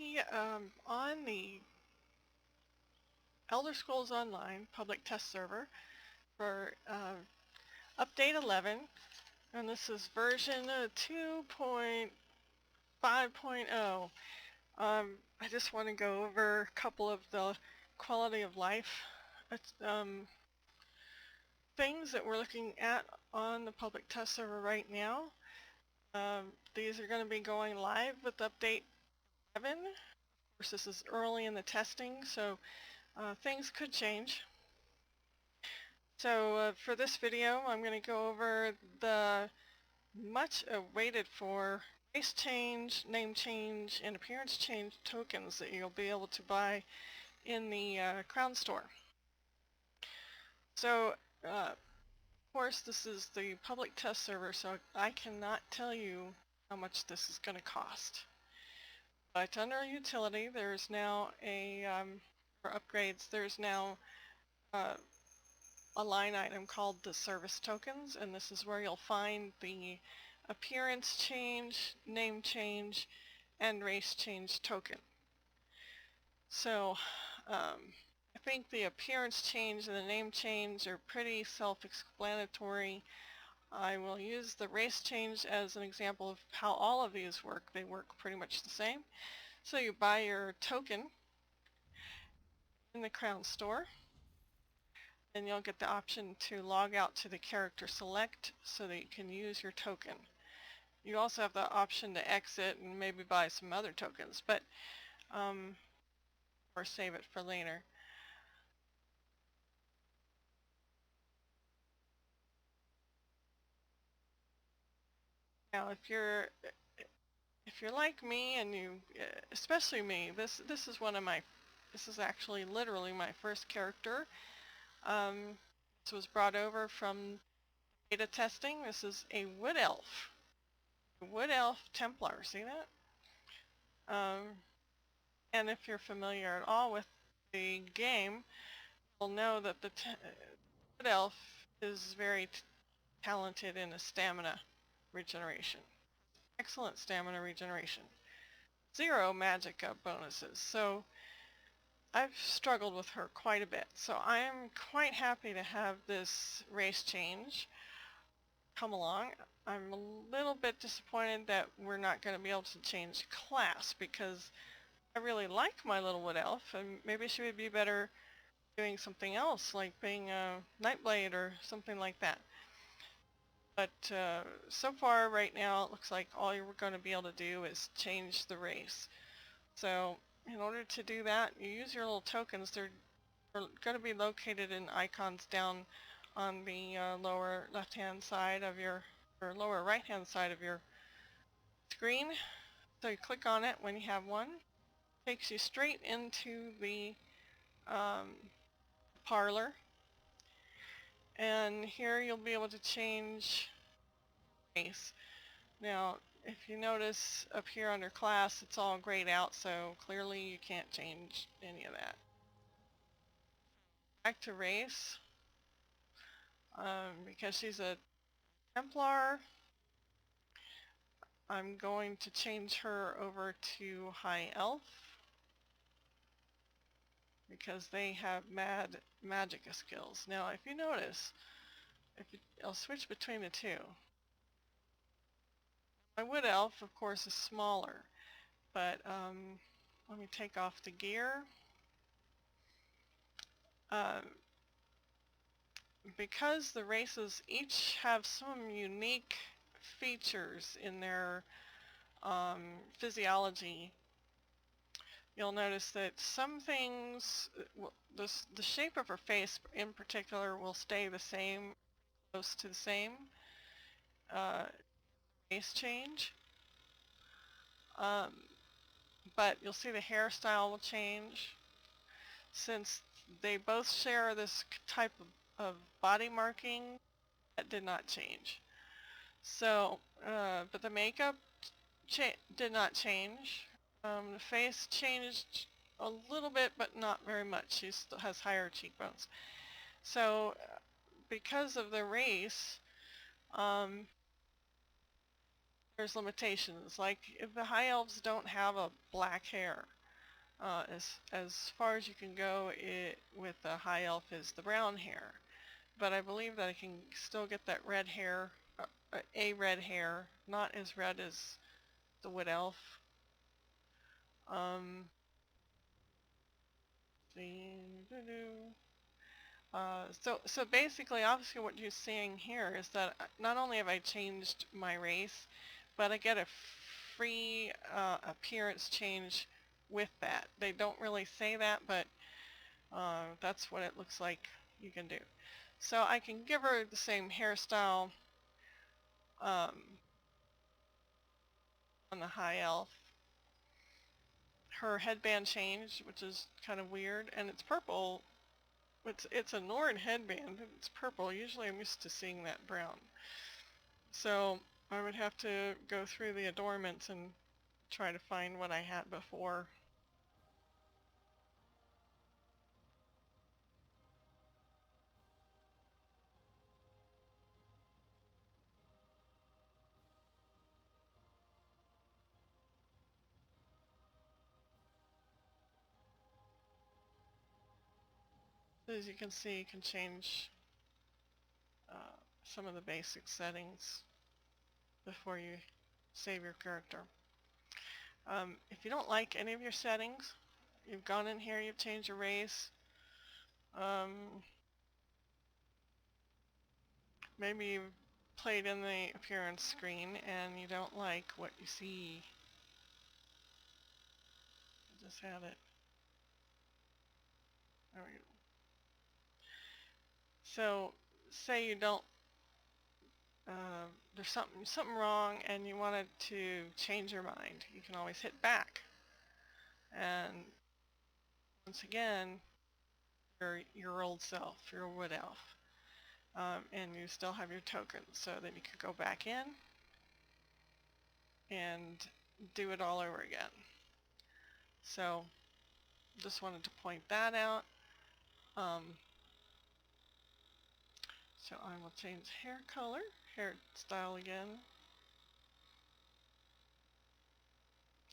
be on the Elder Scrolls Online public test server for update 11, and this is version 2.5.0. I just want to go over a couple of the quality of life things that we're looking at on the public test server right now. These are going to be going live with update 11. Of course, this is early in the testing, so things could change. So for this video, I'm going to go over the much awaited for race change, name change, and appearance change tokens that you'll be able to buy in the Crown Store. So of course, this is the public test server, so I cannot tell you how much this is going to cost. But under utility, there's now for upgrades, there's now a line item called the service tokens, and this is where you'll find the appearance change, name change, and race change token. So I think the appearance change and the name change are pretty self-explanatory. I will use the race change as an example of how all of these work. They work pretty much the same. So you buy your token in the Crown Store, and you'll get the option to log out to the character select so that you can use your token. You also have the option to exit and maybe buy some other tokens, but or save it for later. Now, if you're like me, and you, especially me, this is actually literally my first character. This was brought over from beta testing. This is a wood elf. Wood elf Templar, see that? And if you're familiar at all with the game, you'll know that the wood elf is very talented in a stamina regeneration. Excellent stamina regeneration. 0 magic bonuses. So I've struggled with her quite a bit. So I am quite happy to have this race change come along. I'm a little bit disappointed that we're not going to be able to change class, because I really like my little wood elf, and maybe she would be better doing something else, like being a Nightblade or something like that. But so far right now it looks like all you're going to be able to do is change the race. So in order to do that, you use your little tokens. They're going to be located in icons down on the lower left hand side of your, or lower right hand side of your screen. So you click on it when you have one. It takes you straight into the parlor, and here you'll be able to change race. Now if you notice up here under class, it's all grayed out, so clearly you can't change any of that. Back to race, because she's a Templar, I'm going to change her over to High Elf, because they have magic skills. Now if you notice, I'll switch between the two. My Wood Elf, of course, is smaller, but let me take off the gear. Because the races each have some unique features in their physiology, you'll notice that some things, the shape of her face in particular, will stay the same, close to the same face change. But you'll see the hairstyle will change. Since they both share this type of body marking, that did not change. So, but the makeup did not change. The face changed a little bit, but not very much. She still has higher cheekbones. So, because of the race, there's limitations. Like, if the High Elves don't have a black hair, As far as you can go with the high elf is the brown hair. But I believe that I can still get that red hair, a red hair, not as red as the wood elf. Um, so basically, obviously what you're seeing here is that not only have I changed my race, but I get a free appearance change with that. They don't really say that, but that's what it looks like you can do. So I can give her the same hairstyle on the high elf. Her headband changed, which is kind of weird, and it's purple. It's a Nord headband. It's purple. Usually I'm used to seeing that brown. So I would have to go through the adornments and try to find what I had before. As you can see, you can change some of the basic settings before you save your character. If you don't like any of your settings, you've gone in here, you've changed your race, maybe you've played in the appearance screen and you don't like what you see. I just had it. There we go. So say you don't, there's something wrong and you wanted to change your mind. You can always hit back. And once again, your old self, your wood elf. And you still have your tokens, so then you could go back in and do it all over again. So just wanted to point that out. So I will change hair color, hair style again.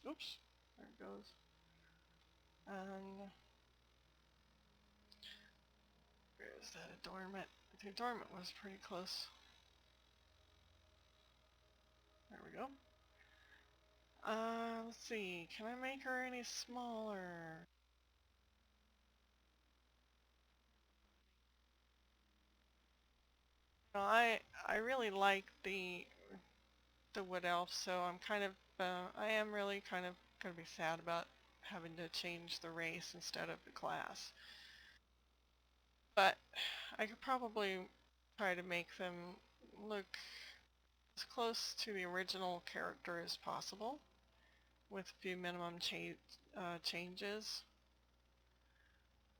Oops, there it goes. And where's that adornment? The adornment was pretty close. There we go. Let's see, can I make her any smaller? Well, I really like the wood elf, so I'm kind of I am really kind of going to be sad about having to change the race instead of the class. But I could probably try to make them look as close to the original character as possible with a few minimum changes.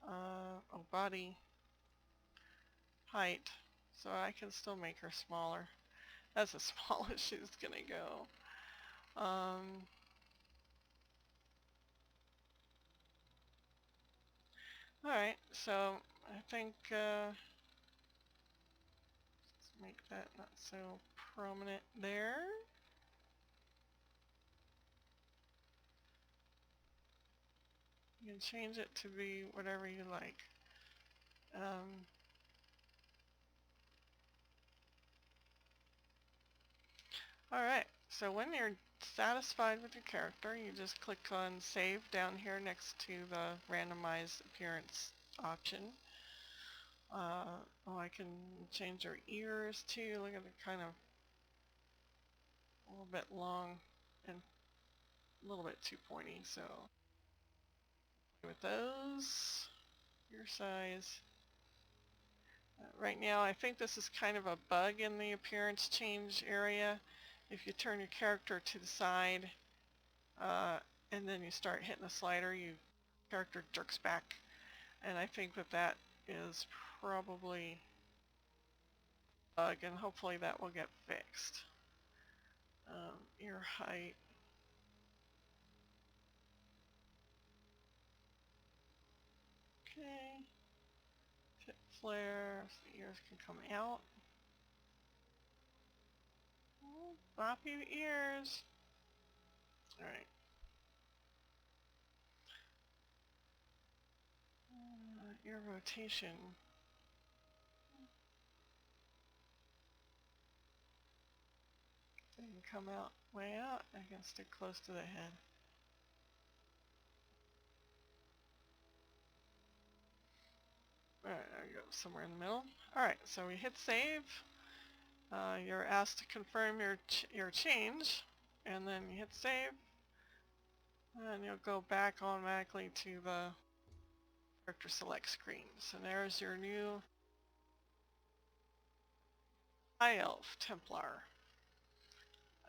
Oh, body, height, so I can still make her smaller. That's as small as she's gonna go. Alright, so I think let's make that not so prominent there. You can change it to be whatever you like. Alright, so when you're satisfied with your character, you just click on Save down here next to the Randomized Appearance option. Oh, I can change her ears too. Look at it, kind of a little bit long and a little bit too pointy, so with those, ear size. Right now I think this is kind of a bug in the appearance change area. If you turn your character to the side and then you start hitting the slider, your character jerks back, and I think that is probably a bug, and hopefully that will get fixed. Ear height. Okay. Tip flare so the ears can come out. Oh, boppy ears. Alright. your rotation. So you can come out way out. I can stick close to the head. Alright, there you go, somewhere in the middle. Alright, so we hit save. You're asked to confirm your change, and then you hit save, and you'll go back automatically to the character select screen. So there's your new High Elf Templar.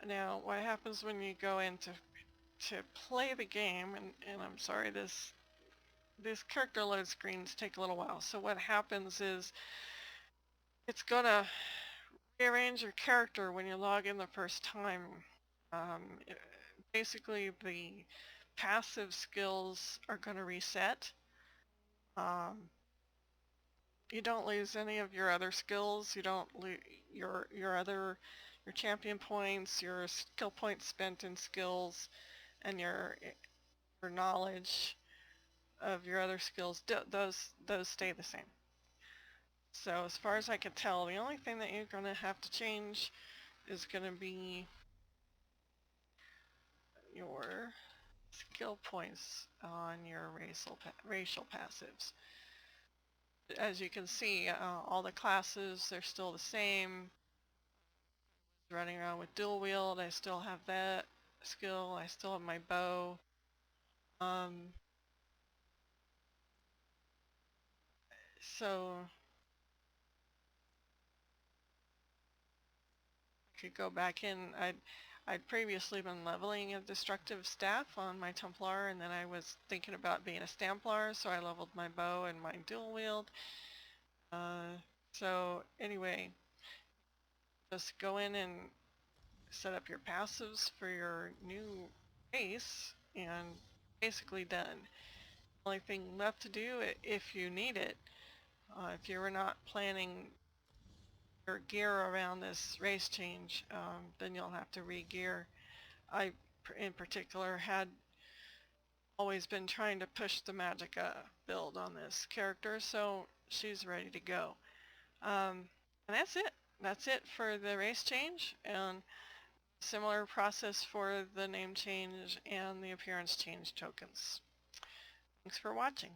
Now, what happens when you go in to play the game, and I'm sorry, this character load screens take a little while. So what happens is it's gonna rearrange your character when you log in the first time. Um, Basically, the passive skills are going to reset. You don't lose any of your other skills. You don't lose your champion points, your skill points spent in skills, and your knowledge of your other skills. Those stay the same. So as far as I can tell, the only thing that you're going to have to change is going to be your skill points on your racial passives. As you can see, all the classes, they're still the same. Running around with dual wield, I still have that skill. I still have my bow. So I could go back in. I'd previously been leveling a destructive staff on my Templar, and then I was thinking about being a Stamplar, so I leveled my bow and my dual wield. So anyway, just go in and set up your passives for your new race, and basically done. Only thing left to do, if you need it, if you were not planning your gear around this race change, then you'll have to re-gear. I, in particular, had always been trying to push the Magicka build on this character, so she's ready to go. And that's it. That's it for the race change, and similar process for the name change and the appearance change tokens. Thanks for watching.